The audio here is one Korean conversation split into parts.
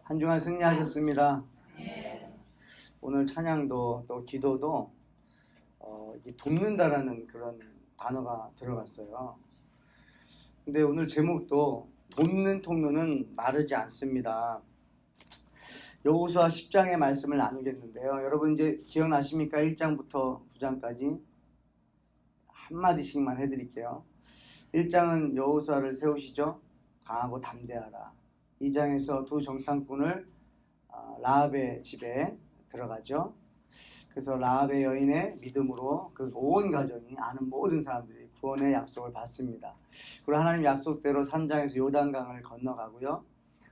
한 주간 승리하셨습니다. 오늘 찬양도 또 기도도 이게 돕는다라는 그런 단어가 들어갔어요. 근데 오늘 제목도 돕는 통로는 마르지 않습니다. 여호수아 10장의 말씀을 나누겠는데요. 여러분 이제 기억나십니까? 1장부터 9장까지 한마디씩만 해드릴게요. 1장은 여호수아를 세우시죠. 강하고 담대하라. 2장에서 두 정탐꾼을 라합의 집에 들어가죠. 그래서 라합의 여인의 믿음으로 그 온 가정이 아는 모든 사람들이 구원의 약속을 받습니다. 그리고 하나님 약속대로 3장에서 요단강을 건너가고요.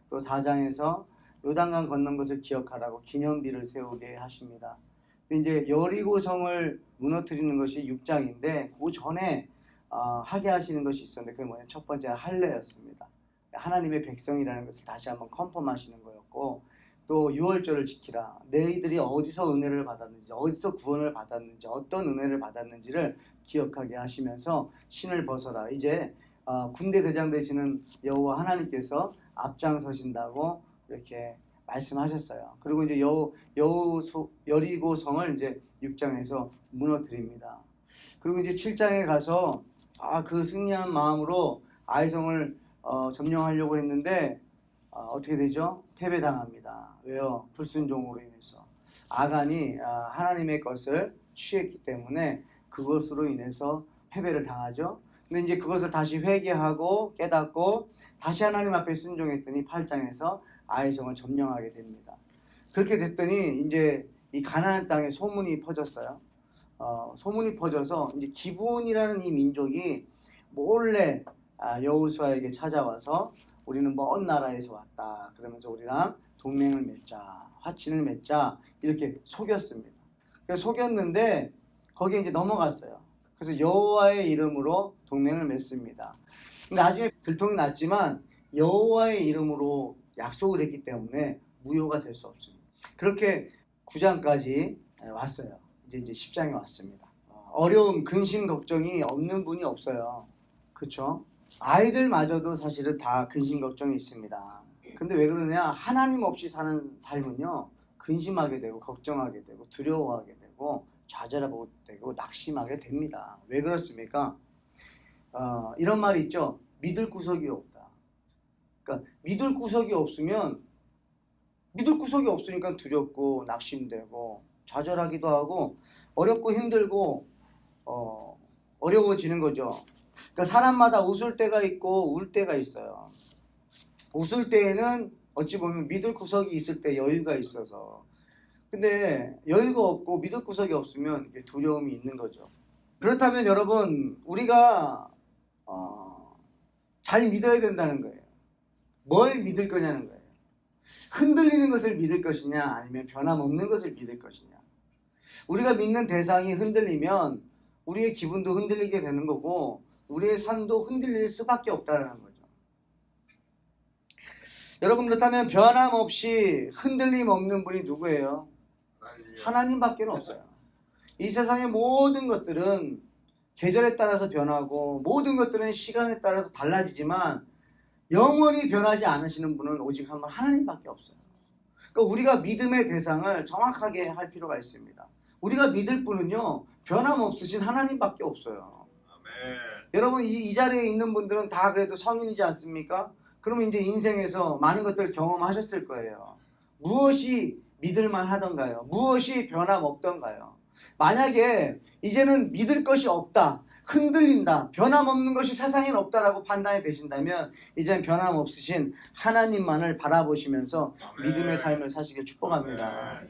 또 4장에서 요단강 건넌 것을 기억하라고 기념비를 세우게 하십니다. 이제 여리고성을 무너뜨리는 것이 6장인데 그 전에 하게 하시는 것이 있었는데 그게 뭐냐면 첫 번째 할례였습니다. 하나님의 백성이라는 것을 다시 한번 컨펌하시는 거였고, 또 유월절을 지키라. 너희들이 어디서 은혜를 받았는지, 어디서 구원을 받았는지, 어떤 은혜를 받았는지를 기억하게 하시면서 신을 벗어라. 이제 군대 대장 되시는 여호와 하나님께서 앞장서신다고 이렇게 말씀하셨어요. 그리고 이제 여리고성을 이제 6장에서 무너뜨립니다. 그리고 이제 7장에 가서 그 승리한 마음으로 아이성을 점령하려고 했는데 어떻게 되죠? 패배당합니다. 왜요? 불순종으로 인해서 아간이 하나님의 것을 취했기 때문에 그것으로 인해서 패배를 당하죠. 근데 이제 그것을 다시 회개하고 깨닫고 다시 하나님 앞에 순종했더니 8장에서 아이성을 점령하게 됩니다. 그렇게 됐더니 이제 이 가나안 땅에 소문이 퍼졌어요. 소문이 퍼져서 이제 기브온이라는 이 민족이 몰래 여호수아에게 찾아와서 우리는 먼 나라에서 왔다. 그러면서 우리랑 동맹을 맺자, 화친을 맺자 이렇게 속였습니다. 그래서 속였는데 거기에 이제 넘어갔어요. 그래서 여호와의 이름으로 동맹을 맺습니다. 근데 나중에 들통이 났지만 여호와의 이름으로 약속을 했기 때문에 무효가 될 수 없습니다. 그렇게 9장까지 왔어요. 이제 10장에 왔습니다. 어려움, 근심, 걱정이 없는 분이 없어요. 그렇죠? 아이들마저도 사실은 다 근심 걱정이 있습니다. 근데 왜 그러냐? 하나님 없이 사는 삶은요, 근심하게 되고 걱정하게 되고 두려워하게 되고 좌절하게 되고 낙심하게 됩니다. 왜 그렇습니까? 이런 말이 있죠. 믿을 구석이 없다. 그러니까 믿을 구석이 없으니까 두렵고 낙심되고 좌절하기도 하고 어렵고 힘들고 어려워지는 거죠. 그러니까 사람마다 웃을 때가 있고 울 때가 있어요. 웃을 때에는 어찌 보면 믿을 구석이 있을 때 여유가 있어서, 근데 여유가 없고 믿을 구석이 없으면 이게 두려움이 있는 거죠. 그렇다면 여러분, 우리가 잘 믿어야 된다는 거예요. 뭘 믿을 거냐는 거예요. 흔들리는 것을 믿을 것이냐, 아니면 변함없는 것을 믿을 것이냐. 우리가 믿는 대상이 흔들리면 우리의 기분도 흔들리게 되는 거고 우리의 삶도 흔들릴 수밖에 없다는 거죠. 여러분, 그렇다면 변함없이 흔들림 없는 분이 누구예요? 하나님밖에 없어요. 이 세상의 모든 것들은 계절에 따라서 변하고 모든 것들은 시간에 따라서 달라지지만 영원히 변하지 않으시는 분은 오직 한 분 하나님밖에 없어요. 그러니까 우리가 믿음의 대상을 정확하게 할 필요가 있습니다. 우리가 믿을 분은요, 변함없으신 하나님밖에 없어요. 아멘. 여러분, 이 자리에 있는 분들은 다 그래도 성인이지 않습니까? 그러면 이제 인생에서 많은 것들을 경험하셨을 거예요. 무엇이 믿을만 하던가요? 무엇이 변함없던가요? 만약에 이제는 믿을 것이 없다, 흔들린다, 변함없는 것이 세상엔 없다라고 판단이 되신다면 이제는 변함없으신 하나님만을 바라보시면서 믿음의 삶을 사시길 축복합니다.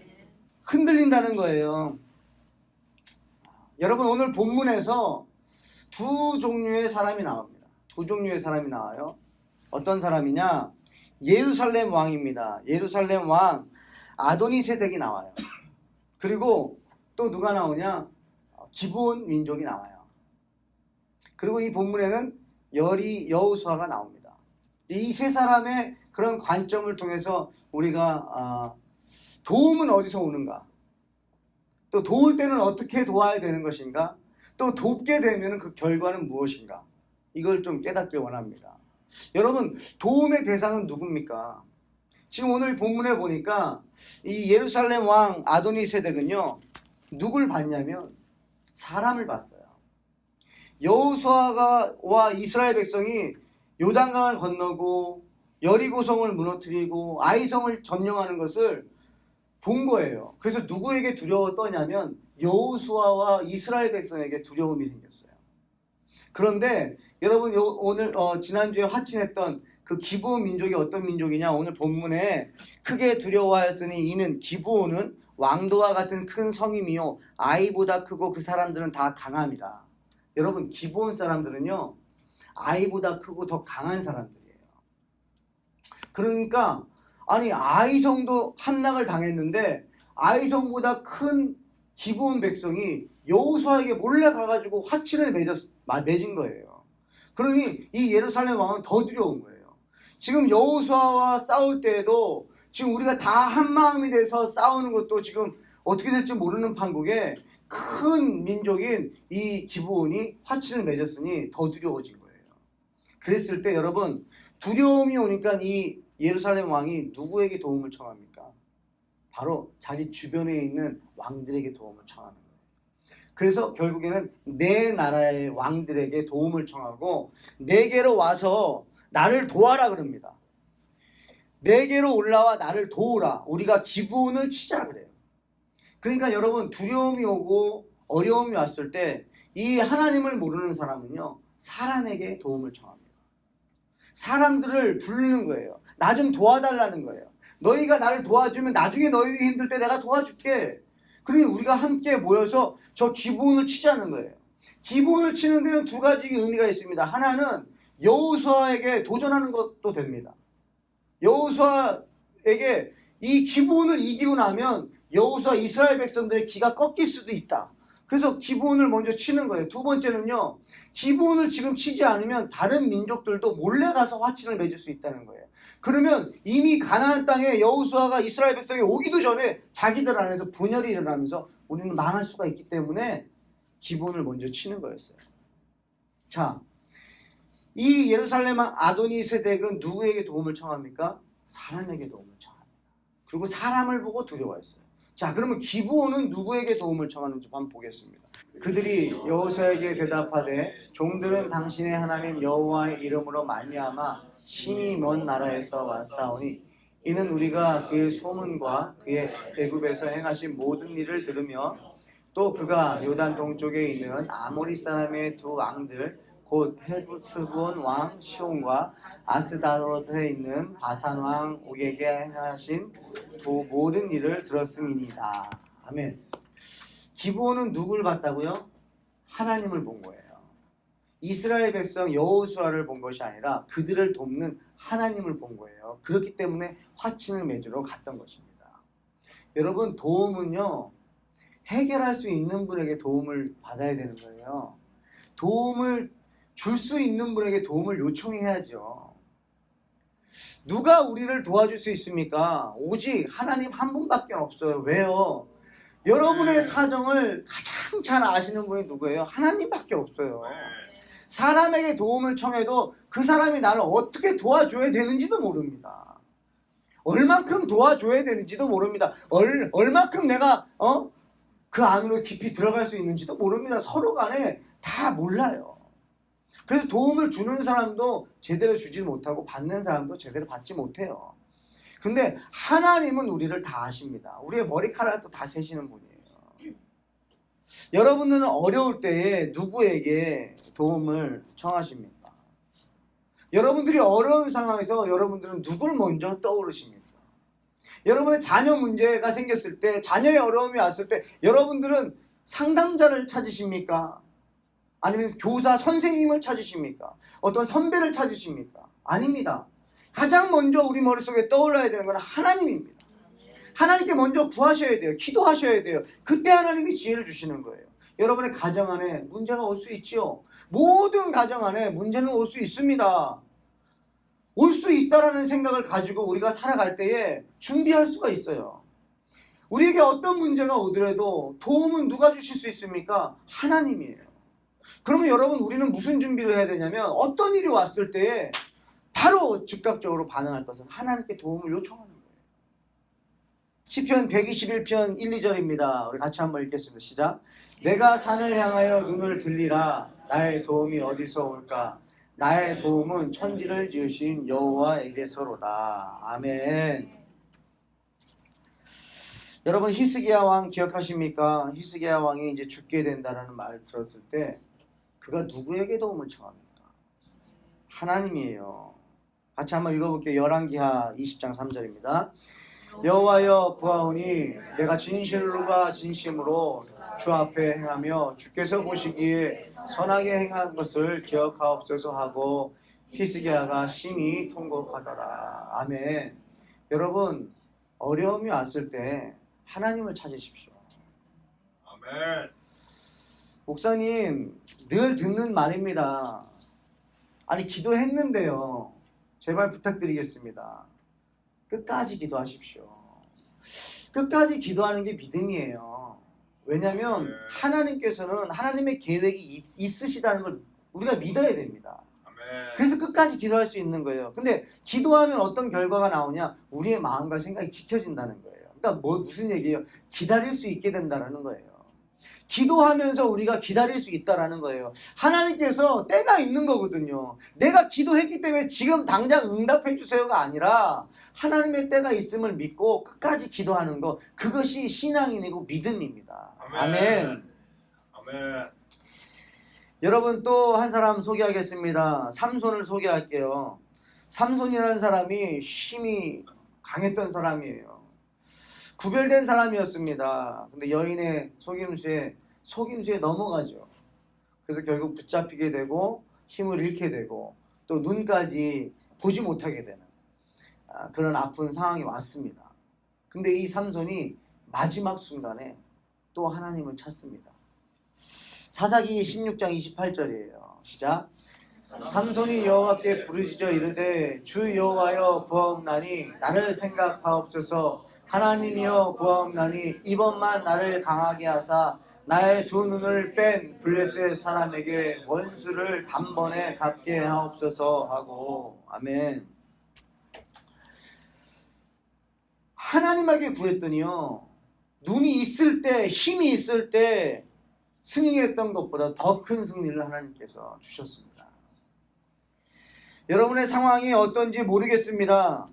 흔들린다는 거예요. 여러분, 오늘 본문에서 두 종류의 사람이 나옵니다. 두 종류의 사람이 나와요. 어떤 사람이냐? 예루살렘 왕입니다. 예루살렘 왕 아도니세덱이 나와요. 그리고 또 누가 나오냐? 기브온 민족이 나와요. 그리고 이 본문에는 여호수아가 나옵니다. 이 세 사람의 그런 관점을 통해서 우리가 도움은 어디서 오는가? 또 도울 때는 어떻게 도와야 되는 것인가? 또 돕게 되면 그 결과는 무엇인가? 이걸 좀 깨닫길 원합니다. 여러분, 도움의 대상은 누굽니까? 지금 오늘 본문에 보니까 이 예루살렘 왕 아도니세덱은요, 누굴 봤냐면 사람을 봤어요. 여호수아와 이스라엘 백성이 요단강을 건너고 여리고성을 무너뜨리고 아이성을 점령하는 것을 본 거예요. 그래서 누구에게 두려워 떠냐면 여호수아와 이스라엘 백성에게 두려움이 생겼어요. 그런데 여러분 오늘 지난주에 화친했던 그 기브온 민족이 어떤 민족이냐, 오늘 본문에 크게 두려워하였으니 이는 기브온은 왕도와 같은 큰 성임이요 아이보다 크고 그 사람들은 다 강함이라. 여러분 기브온 사람들은요 아이보다 크고 더 강한 사람들이에요. 그러니까 아니 아이성도 함락을 당했는데 아이성보다 큰 기브온 백성이 여호수아에게 몰래 가가지고 화친을 맺은 거예요. 그러니 이 예루살렘 왕은 더 두려운 거예요. 지금 여호수아와 싸울 때에도 지금 우리가 다 한 마음이 돼서 싸우는 것도 지금 어떻게 될지 모르는 판국에 큰 민족인 이 기브온이 화친을 맺었으니 더 두려워진 거예요. 그랬을 때 여러분 두려움이 오니까 이 예루살렘 왕이 누구에게 도움을 청합니까? 바로 자기 주변에 있는 왕들에게 도움을 청하는 거예요. 그래서 결국에는 내 나라의 왕들에게 도움을 청하고 내게로 와서 나를 도와라 그럽니다. 내게로 올라와 나를 도우라. 우리가 기브온을 치자 그래요. 그러니까 여러분 두려움이 오고 어려움이 왔을 때 이 하나님을 모르는 사람은요 사람에게 도움을 청합니다. 사람들을 부르는 거예요. 나 좀 도와달라는 거예요. 너희가 나를 도와주면 나중에 너희들이 힘들 때 내가 도와줄게. 그러니 우리가 함께 모여서 저 기브온을 치자는 거예요. 기브온을 치는 데는 두 가지 의미가 있습니다. 하나는 여호수아에게 도전하는 것도 됩니다. 여호수아에게 이 기브온을 이기고 나면 여호수아 이스라엘 백성들의 기가 꺾일 수도 있다. 그래서 기브온을 먼저 치는 거예요. 두 번째는요, 기브온을 지금 치지 않으면 다른 민족들도 몰래 가서 화친을 맺을 수 있다는 거예요. 그러면 이미 가나안 땅에 여호수아가 이스라엘 백성이 오기도 전에 자기들 안에서 분열이 일어나면서 우리는 망할 수가 있기 때문에 기브온을 먼저 치는 거였어요. 자, 이 예루살렘 아도니세덱은 누구에게 도움을 청합니까? 사람에게 도움을 청합니다. 그리고 사람을 보고 두려워했어요. 자, 그러면 기브온은 누구에게 도움을 청하는지 한번 보겠습니다. 그들이 여호수아에게 대답하되 종들은 당신의 하나님 여호와의 이름으로 말미암아 심히 먼 나라에서 왔사오니 이는 우리가 그의 소문과 그의 애굽에서 행하신 모든 일을 들으며 또 그가 요단 동쪽에 있는 아모리 사람의 두 왕들 곧 헤브스본 왕 시온과 아스다롯에 있는 바산 왕 옥에게 행하신 모든 일을 들었음이니이다. 아멘. 기브온은 누굴 봤다고요? 하나님을 본 거예요. 이스라엘 백성 여호수아를 본 것이 아니라 그들을 돕는 하나님을 본 거예요. 그렇기 때문에 화친을 맺으러 갔던 것입니다. 여러분 도움은요 해결할 수 있는 분에게 도움을 받아야 되는 거예요. 도움을 줄 수 있는 분에게 도움을 요청해야죠. 누가 우리를 도와줄 수 있습니까? 오직 하나님 한 분밖에 없어요. 왜요? 여러분의 사정을 가장 잘 아시는 분이 누구예요? 하나님밖에 없어요. 사람에게 도움을 청해도 그 사람이 나를 어떻게 도와줘야 되는지도 모릅니다. 얼만큼 도와줘야 되는지도 모릅니다. 얼만큼 내가 그 안으로 깊이 들어갈 수 있는지도 모릅니다. 서로 간에 다 몰라요. 그래서 도움을 주는 사람도 제대로 주지 못하고 받는 사람도 제대로 받지 못해요. 근데 하나님은 우리를 다 아십니다. 우리의 머리카락도 다 세시는 분이에요. 여러분들은 어려울 때에 누구에게 도움을 청하십니까? 여러분들이 어려운 상황에서 여러분들은 누굴 먼저 떠오르십니까? 여러분의 자녀 문제가 생겼을 때, 자녀의 어려움이 왔을 때 여러분들은 상담자를 찾으십니까? 아니면 교사, 선생님을 찾으십니까? 어떤 선배를 찾으십니까? 아닙니다. 가장 먼저 우리 머릿속에 떠올라야 되는 건 하나님입니다. 하나님께 먼저 구하셔야 돼요. 기도하셔야 돼요. 그때 하나님이 지혜를 주시는 거예요. 여러분의 가정 안에 문제가 올 수 있죠. 모든 가정 안에 문제는 올 수 있습니다. 올 수 있다라는 생각을 가지고 우리가 살아갈 때에 준비할 수가 있어요. 우리에게 어떤 문제가 오더라도 도움은 누가 주실 수 있습니까? 하나님이에요. 그러면 여러분 우리는 무슨 준비를 해야 되냐면 어떤 일이 왔을 때에 바로 즉각적으로 반응할 것은 하나님께 도움을 요청하는 거예요. 시편 121편 1, 2절입니다. 우리 같이 한번 읽겠습니다. 시작. 내가 산을 향하여 눈을 들리라. 나의 도움이 어디서 올까? 나의 도움은 천지를 지으신 여호와에게서로다. 아멘. 여러분 히스기야 왕 기억하십니까? 히스기야 왕이 이제 죽게 된다는 말을 들었을 때 그가 누구에게 도움을 청합니까? 하나님이에요. 같이 한번 읽어볼게요. 열왕기하 20장 3절입니다. 여호와여 구하오니 내가 진실과 진심으로 주 앞에 행하며 주께서 보시기에 선하게 행한 것을 기억하옵소서 하고 히스기야가 심히 통곡하더라. 아멘. 여러분 어려움이 왔을 때 하나님을 찾으십시오. 아멘. 목사님 늘 듣는 말입니다. 아니 기도했는데요. 제발 부탁드리겠습니다. 끝까지 기도하십시오. 끝까지 기도하는 게 믿음이에요. 왜냐하면 하나님께서는 하나님의 계획이 있으시다는 걸 우리가 믿어야 됩니다. 그래서 끝까지 기도할 수 있는 거예요. 근데 기도하면 어떤 결과가 나오냐? 우리의 마음과 생각이 지켜진다는 거예요. 그러니까 무슨 얘기예요? 기다릴 수 있게 된다는 거예요. 기도하면서 우리가 기다릴 수 있다는 거예요. 하나님께서 때가 있는 거거든요. 내가 기도했기 때문에 지금 당장 응답해 주세요가 아니라 하나님의 때가 있음을 믿고 끝까지 기도하는 것, 그것이 신앙이고 믿음입니다. 아멘. 아멘. 여러분 또 한 사람 소개하겠습니다. 삼손을 소개할게요. 삼손이라는 사람이 힘이 강했던 사람이에요. 구별된 사람이었습니다. 근데 여인의 속임수에 넘어가죠. 그래서 결국 붙잡히게 되고 힘을 잃게 되고 또 눈까지 보지 못하게 되는 그런 아픈 상황이 왔습니다. 근데 이 삼손이 마지막 순간에 또 하나님을 찾습니다. 사사기 16장 28절이에요. 시작. 삼손이 여호와께 부르짖어 이르되 주 여호와여 구하옵나니 나를 생각하옵소서. 하나님이여 구하옵나니 이번만 나를 강하게 하사 나의 두 눈을 뺀 블레셋 사람에게 원수를 단번에 갚게 하옵소서 하고. 아멘. 하나님에게 구했더니요, 눈이 있을 때, 힘이 있을 때 승리했던 것보다 더 큰 승리를 하나님께서 주셨습니다. 여러분의 상황이 어떤지 모르겠습니다.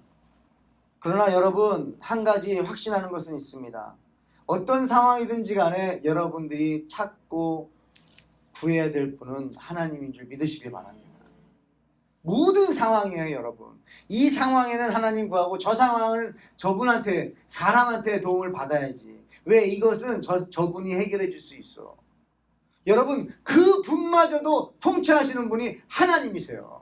그러나 여러분 한 가지 확신하는 것은 있습니다. 어떤 상황이든지 간에 여러분들이 찾고 구해야 될 분은 하나님인 줄 믿으시길 바랍니다. 모든 상황이에요, 여러분. 이 상황에는 하나님 구하고 저 상황은 저분한테, 사람한테 도움을 받아야지. 왜? 이것은 저분이 해결해 줄 수 있어. 여러분 그 분마저도 통치하시는 분이 하나님이세요.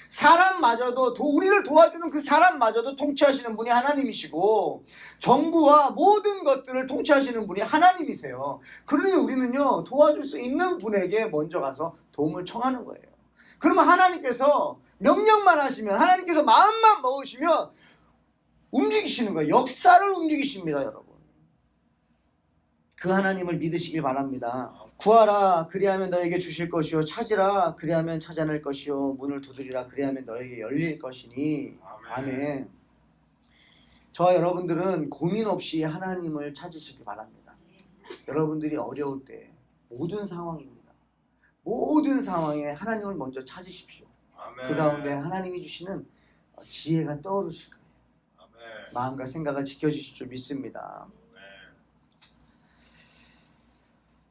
사람마저도 우리를 도와주는 그 사람마저도 통치하시는 분이 하나님이시고 정부와 모든 것들을 통치하시는 분이 하나님이세요. 그러니 우리는요 도와줄 수 있는 분에게 먼저 가서 도움을 청하는 거예요. 그러면 하나님께서 명령만 하시면, 하나님께서 마음만 먹으시면 움직이시는 거예요. 역사를 움직이십니다, 여러분. 그 하나님을 믿으시길 바랍니다. 구하라 그리하면 너에게 주실 것이요 찾으라 그리하면 찾아낼 것이요 문을 두드리라 그리하면 너에게 열릴 것이니. 아멘. 저와 여러분들은 고민 없이 하나님을 찾으시길 바랍니다. 여러분들이 어려울 때 모든 상황입니다. 모든 상황에 하나님을 먼저 찾으십시오. 아멘. 그 가운데 하나님이 주시는 지혜가 떠오르실 거예요. 아멘. 마음과 생각을 지켜주실 줄 믿습니다.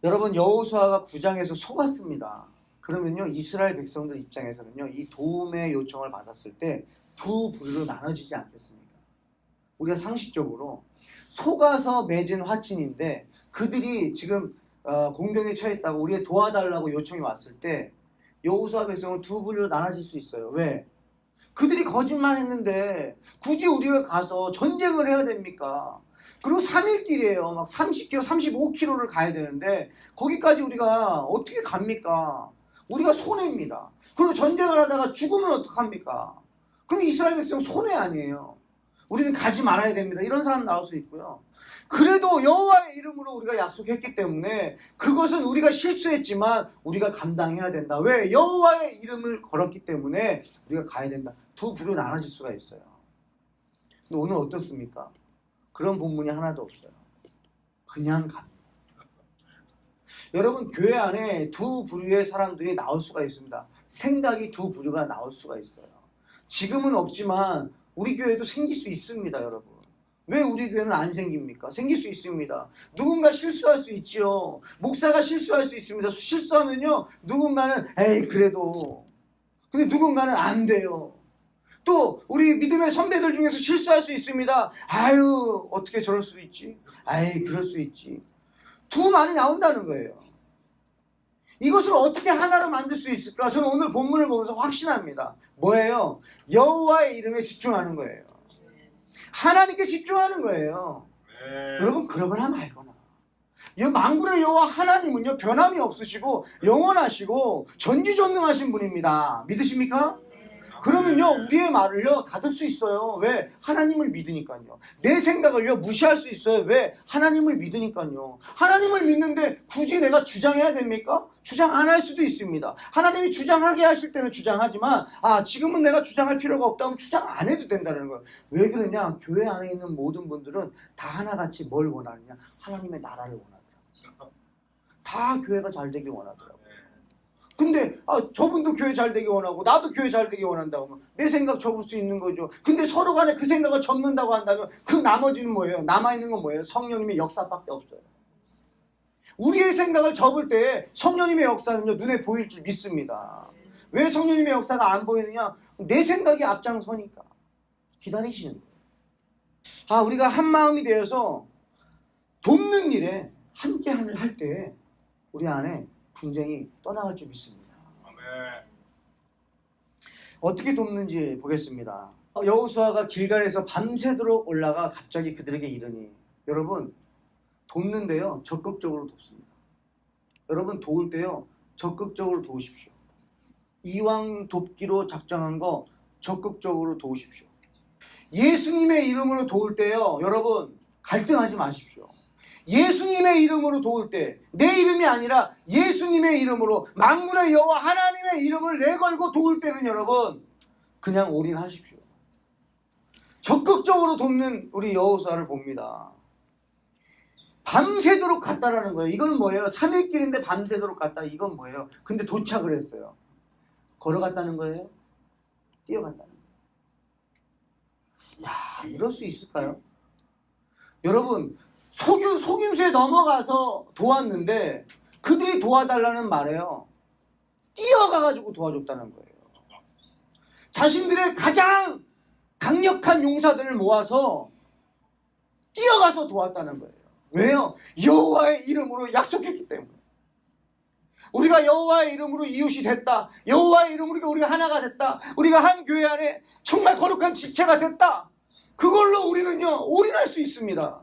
여러분 여호수아가 9장에서 속았습니다. 그러면요 이스라엘 백성들 입장에서는요 이 도움의 요청을 받았을 때 두 부류로 나눠지지 않겠습니까? 우리가 상식적으로 속아서 맺은 화친인데 그들이 지금 공경에 처했다고 우리의 도와달라고 요청이 왔을 때 여호수아 백성은 두 부류로 나눠질 수 있어요. 왜? 그들이 거짓말했는데 굳이 우리가 가서 전쟁을 해야 됩니까? 그리고 3일 길이에요. 막 30km, 35km를 가야 되는데 거기까지 우리가 어떻게 갑니까? 우리가 손해입니다. 그리고 전쟁을 하다가 죽으면 어떡합니까? 그럼 이스라엘 백성 손해 아니에요. 우리는 가지 말아야 됩니다. 이런 사람 나올 수 있고요. 그래도 여호와의 이름으로 우리가 약속했기 때문에 그것은 우리가 실수했지만 우리가 감당해야 된다. 왜? 여호와의 이름을 걸었기 때문에 우리가 가야 된다. 두 부류 나눠질 수가 있어요. 근데 오늘 어떻습니까? 그런 본문이 하나도 없어요. 그냥 갑니다. 여러분, 교회 안에 두 부류의 사람들이 나올 수가 있습니다. 생각이 두 부류가 나올 수가 있어요. 지금은 없지만 우리 교회도 생길 수 있습니다, 여러분. 왜 우리 교회는 안 생깁니까? 생길 수 있습니다. 누군가 실수할 수 있지요. 목사가 실수할 수 있습니다. 실수하면요, 누군가는 에이 그래도, 근데 누군가는 안 돼요. 또 우리 믿음의 선배들 중에서 실수할 수 있습니다. 아유 어떻게 저럴 수 있지? 아이 그럴 수 있지. 두 말이 나온다는 거예요. 이것을 어떻게 하나로 만들 수 있을까? 저는 오늘 본문을 보면서 확신합니다. 뭐예요? 여호와의 이름에 집중하는 거예요. 하나님께 집중하는 거예요. 여러분 그러거나 말거나. 이 만군의 여호와 하나님은요 변함이 없으시고 영원하시고 전지전능하신 분입니다. 믿으십니까? 그러면요 우리의 말을요 다 들 수 있어요. 왜? 하나님을 믿으니까요. 내 생각을요 무시할 수 있어요. 왜? 하나님을 믿으니까요. 하나님을 믿는데 굳이 내가 주장해야 됩니까? 주장 안 할 수도 있습니다. 하나님이 주장하게 하실 때는 주장하지만 지금은 내가 주장할 필요가 없다면 주장 안 해도 된다는 거예요. 왜 그러냐? 교회 안에 있는 모든 분들은 다 하나같이 뭘 원하느냐? 하나님의 나라를 원하더라고요. 다 교회가 잘 되길 원하더라고요. 근데 저분도 교회 잘 되기 원하고 나도 교회 잘 되기 원한다고 하면 내 생각 접을 수 있는 거죠. 근데 서로 간에 그 생각을 접는다고 한다면 그 나머지는 뭐예요? 남아있는 건 뭐예요? 성령님의 역사밖에 없어요. 우리의 생각을 접을 때 성령님의 역사는요 눈에 보일 줄 믿습니다. 왜 성령님의 역사가 안 보이느냐? 내 생각이 앞장서니까 기다리시는 거예요. 우리가 한 마음이 되어서 돕는 일에 함께 할 때 우리 안에 분쟁이 떠나갈 줄 믿습니다. 아멘. 어떻게 돕는지 보겠습니다. 여호수아가 길갈에서 밤새도록 올라가 갑자기 그들에게 이르니, 여러분 돕는데요 적극적으로 돕습니다. 여러분 도울 때요 적극적으로 도우십시오. 이왕 돕기로 작정한 거 적극적으로 도우십시오. 예수님의 이름으로 도울 때요 여러분 갈등하지 마십시오. 예수님의 이름으로 도울 때, 내 이름이 아니라 예수님의 이름으로 만군의 여호와 하나님의 이름을 내걸고 도울 때는 여러분 그냥 올인하십시오. 적극적으로 돕는 우리 여호수아를 봅니다. 밤새도록 갔다라는 거예요. 이건 뭐예요? 3일 길인데 밤새도록 갔다. 이건 뭐예요? 근데 도착을 했어요. 걸어갔다는 거예요? 뛰어갔다는 거예요. 야, 이럴 수 있을까요? 여러분 속임수에 넘어가서 도왔는데 그들이 도와달라는 말이에요. 뛰어가가지고 도와줬다는 거예요. 자신들의 가장 강력한 용사들을 모아서 뛰어가서 도왔다는 거예요. 왜요? 여호와의 이름으로 약속했기 때문에. 우리가 여호와의 이름으로 이웃이 됐다. 여호와의 이름으로 우리가 하나가 됐다. 우리가 한 교회 안에 정말 거룩한 지체가 됐다. 그걸로 우리는요 올인할 수 있습니다.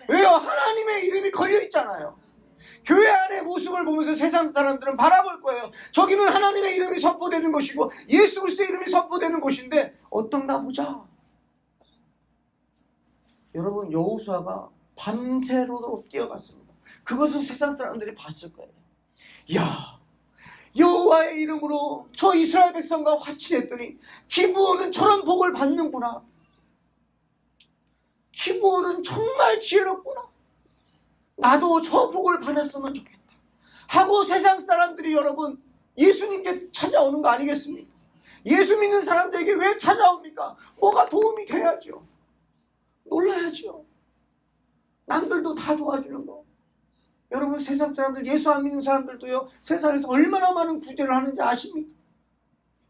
왜요? 하나님의 이름이 걸려 있잖아요. 교회 안의 모습을 보면서 세상 사람들은 바라볼 거예요. 저기는 하나님의 이름이 선포되는 것이고 예수 그리스도의 이름이 선포되는 곳인데 어떤가 보자. 여러분 여호수아가 밤새도록 뛰어갔습니다. 그것을 세상 사람들이 봤을 거예요. 야, 여호와의 이름으로 저 이스라엘 백성과 화친했더니 기브온은 저런 복을 받는구나. 기브온은 정말 지혜롭구나. 나도 저 복을 받았으면 좋겠다 하고 세상 사람들이 여러분 예수님께 찾아오는 거 아니겠습니까? 예수 믿는 사람들에게 왜 찾아옵니까? 뭐가 도움이 돼야죠. 놀라야죠. 남들도 다 도와주는 거. 여러분 세상 사람들, 예수 안 믿는 사람들도요 세상에서 얼마나 많은 구제를 하는지 아십니까?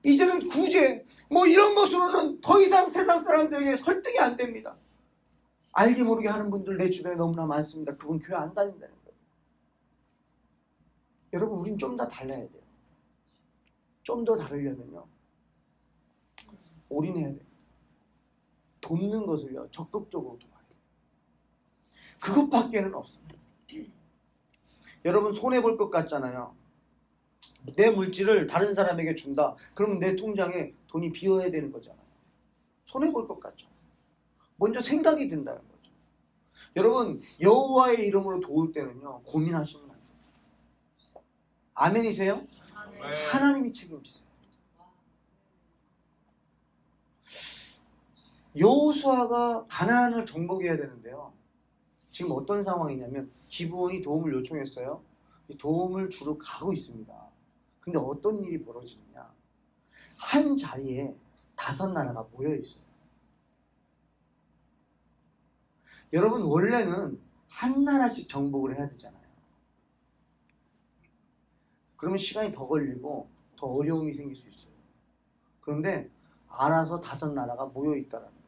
이제는 구제 뭐 이런 것으로는 더 이상 세상 사람들에게 설득이 안 됩니다. 알게 모르게 하는 분들 내 주변에 너무나 많습니다. 그분 교회 안 다닌다는 거예요. 여러분 우린 좀 더 달라야 돼요. 좀 더 다르려면요 올인해야 돼요. 돕는 것을요 적극적으로 도와야 돼요. 그것밖에는 없습니다. 여러분 손해볼 것 같잖아요. 내 물질을 다른 사람에게 준다. 그러면 내 통장에 돈이 비어야 되는 거잖아요. 손해볼 것 같죠. 먼저 생각이 든다는 거죠. 여러분 여호와의 이름으로 도울 때는요 고민하시면 안 돼요. 아멘이세요? 아멘. 하나님이 책임지세요. 여호수아가 가나안을 정복해야 되는데요. 지금 어떤 상황이냐면 기브온이 도움을 요청했어요. 이 도움을 주러 가고 있습니다. 근데 어떤 일이 벌어지느냐? 한 자리에 5나라가 모여 있어요. 여러분, 원래는 한 나라씩 정복을 해야 되잖아요. 그러면 시간이 더 걸리고 더 어려움이 생길 수 있어요. 그런데 알아서 5나라가 모여 있다라는 거예요.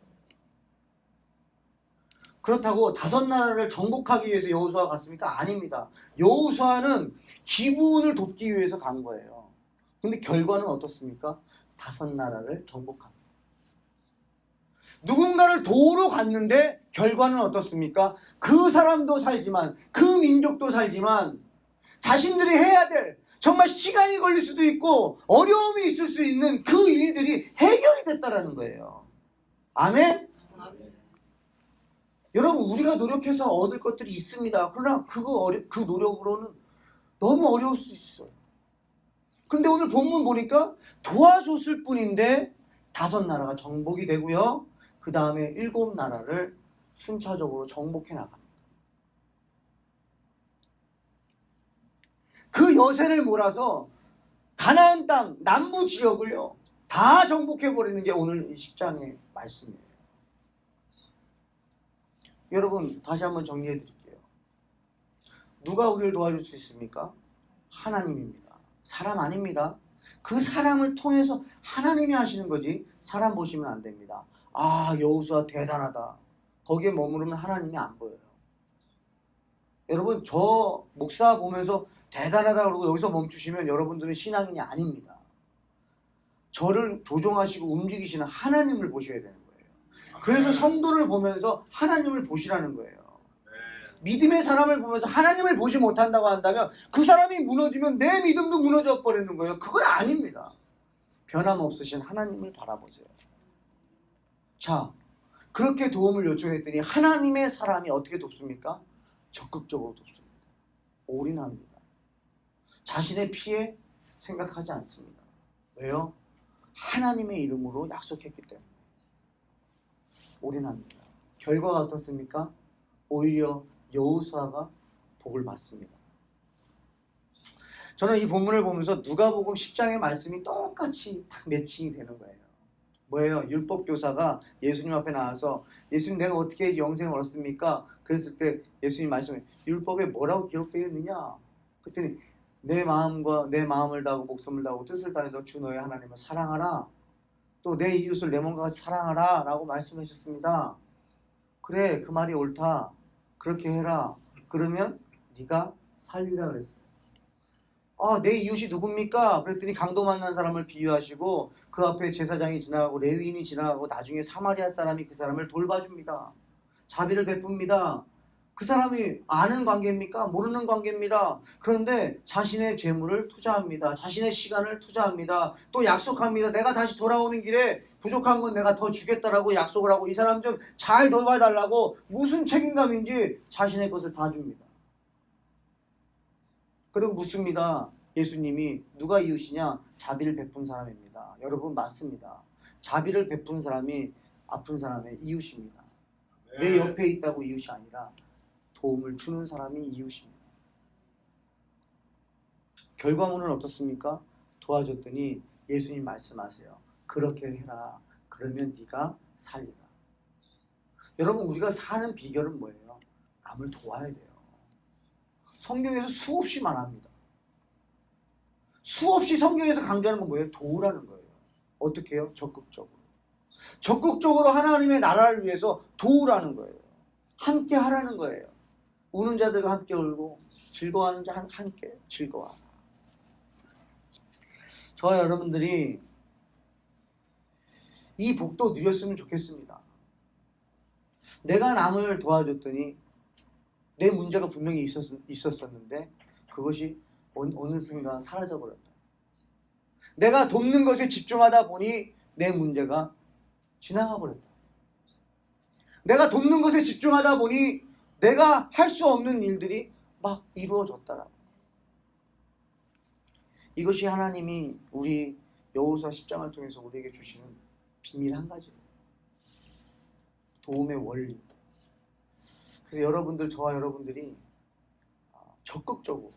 그렇다고 5나라를 정복하기 위해서 여호수아가 갔습니까? 아닙니다. 여호수아는 기브온을 돕기 위해서 간 거예요. 근데 결과는 어떻습니까? 5나라를 정복합니다. 누군가를 도우러 갔는데 결과는 어떻습니까? 그 사람도 살지만, 그 민족도 살지만, 자신들이 해야 될, 정말 시간이 걸릴 수도 있고 어려움이 있을 수 있는 그 일들이 해결이 됐다라는 거예요. 아멘? 여러분, 우리가 노력해서 얻을 것들이 있습니다. 그러나 그 노력으로는 너무 어려울 수 있어요. 근데 오늘 본문 보니까 도와줬을 뿐인데 5나라가 정복이 되고요. 그 다음에 7나라를 순차적으로 정복해 나갑니다. 그 여세를 몰아서 가나안 땅 남부 지역을요 다 정복해버리는 게 오늘 이 10장의 말씀이에요. 여러분, 다시 한번 정리해 드릴게요. 누가 우리를 도와줄 수 있습니까? 하나님입니다. 사람 아닙니다. 그 사람을 통해서 하나님이 하시는 거지 사람 보시면 안 됩니다. 아, 여호수아 대단하다. 거기에 머무르면 하나님이 안 보여요. 여러분, 저 목사 보면서 대단하다 그러고 여기서 멈추시면 여러분들은 신앙인이 아닙니다. 저를 조종하시고 움직이시는 하나님을 보셔야 되는 거예요. 그래서 성도를 보면서 하나님을 보시라는 거예요. 믿음의 사람을 보면서 하나님을 보지 못한다고 한다면 그 사람이 무너지면 내 믿음도 무너져 버리는 거예요. 그건 아닙니다. 변함없으신 하나님을 바라보세요. 자, 그렇게 도움을 요청했더니 하나님의 사람이 어떻게 돕습니까? 적극적으로 돕습니다. 올인합니다. 자신의 피해 생각하지 않습니다. 왜요? 하나님의 이름으로 약속했기 때문에 올인합니다. 결과가 어떻습니까? 오히려 여호수아가 복을 받습니다. 저는 이 본문을 보면서 누가복음 10장의 말씀이 똑같이 딱 매칭이 되는 거예요. 뭐예요? 율법 교사가 예수님 앞에 나와서 예수님, 내가 어떻게 영생을 얻습니까? 그랬을 때 예수님 말씀해, 율법에 뭐라고 기록되어 있느냐? 그랬더니 내 마음과 내 마음을 다하고 목숨을 다하고 뜻을 다해서 주 너의 하나님을 사랑하라. 또 내 이웃을 내 몸과 같이 사랑하라 라고 말씀하셨습니다. 그래, 그 말이 옳다. 그렇게 해라. 그러면 네가 살리라 그랬어요. 아, 내 이웃이 누굽니까? 그랬더니 강도 만난 사람을 비유하시고 그 앞에 제사장이 지나가고 레위인이 지나가고 나중에 사마리아 사람이 그 사람을 돌봐줍니다. 자비를 베풉니다. 그 사람이 아는 관계입니까? 모르는 관계입니다. 그런데 자신의 재물을 투자합니다. 자신의 시간을 투자합니다. 또 약속합니다. 내가 다시 돌아오는 길에 부족한 건 내가 더 주겠다라고 약속을 하고 이 사람 좀 잘 돌봐달라고 무슨 책임감인지 자신의 것을 다 줍니다. 그리고 묻습니다. 예수님이 누가 이웃이냐? 자비를 베푼 사람입니다. 여러분, 맞습니다. 자비를 베푼 사람이 아픈 사람의 이웃입니다. 내 옆에 있다고 이웃이 아니라 도움을 주는 사람이 이웃입니다. 결과물은 어떻습니까? 도와줬더니 예수님 말씀하세요. 그렇게 해라. 그러면 네가 살리라. 여러분, 우리가 사는 비결은 뭐예요? 남을 도와야 돼요. 성경에서 수없이 말합니다. 수없이 성경에서 강조하는 건 뭐예요? 도우라는 거예요. 어떻게 해요? 적극적으로. 적극적으로 하나님의 나라를 위해서 도우라는 거예요. 함께 하라는 거예요. 우는 자들과 함께 울고 즐거워하는 자 함께 즐거워하라. 저와 여러분들이 이 복도 누렸으면 좋겠습니다. 내가 남을 도와줬더니 내 문제가 분명히 있었었는데 그것이 어느 순간 사라져버렸다. 내가 돕는 것에 집중하다 보니 내 문제가 지나가 버렸다. 내가 돕는 것에 집중하다 보니 내가 할 수 없는 일들이 막 이루어졌더라. 이것이 하나님이 우리 여호수아 10장을 통해서 우리에게 주시는 비밀 한 가지예요. 도움의 원리. 그래서 여러분들, 저와 여러분들이 적극적으로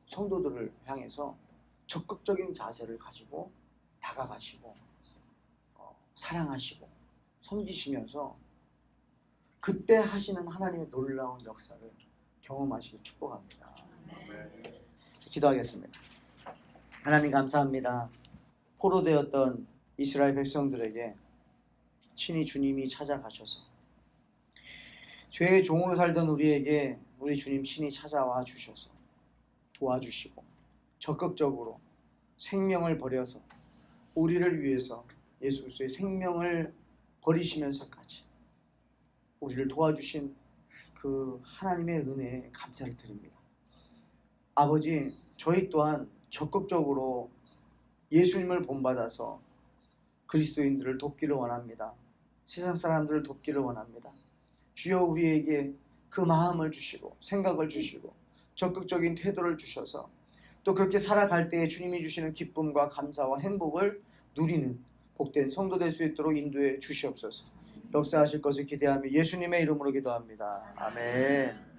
성도들을 향해서 적극적인 자세를 가지고 다가가시고 사랑하시고 섬기시면서 그때 하시는 하나님의 놀라운 역사를 경험하시길 축복합니다. 아멘. 기도하겠습니다. 하나님 감사합니다. 포로되었던 이스라엘 백성들에게 친히 주님이 찾아가셔서 죄의 종으로 살던 우리에게 우리 주님 친히 찾아와 주셔서 도와주시고 적극적으로 생명을 버려서 우리를 위해서 예수 그리스도의 생명을 버리시면서까지 우리를 도와주신 그 하나님의 은혜에 감사를 드립니다. 아버지, 저희 또한 적극적으로 예수님을 본받아서 그리스도인들을 돕기를 원합니다. 세상 사람들을 돕기를 원합니다. 주여 우리에게 그 마음을 주시고 생각을 주시고 적극적인 태도를 주셔서 또 그렇게 살아갈 때에 주님이 주시는 기쁨과 감사와 행복을 누리는 복된 성도 될 수 있도록 인도해 주시옵소서. 역사하실 것을 기대하며 예수님의 이름으로 기도합니다. 아멘.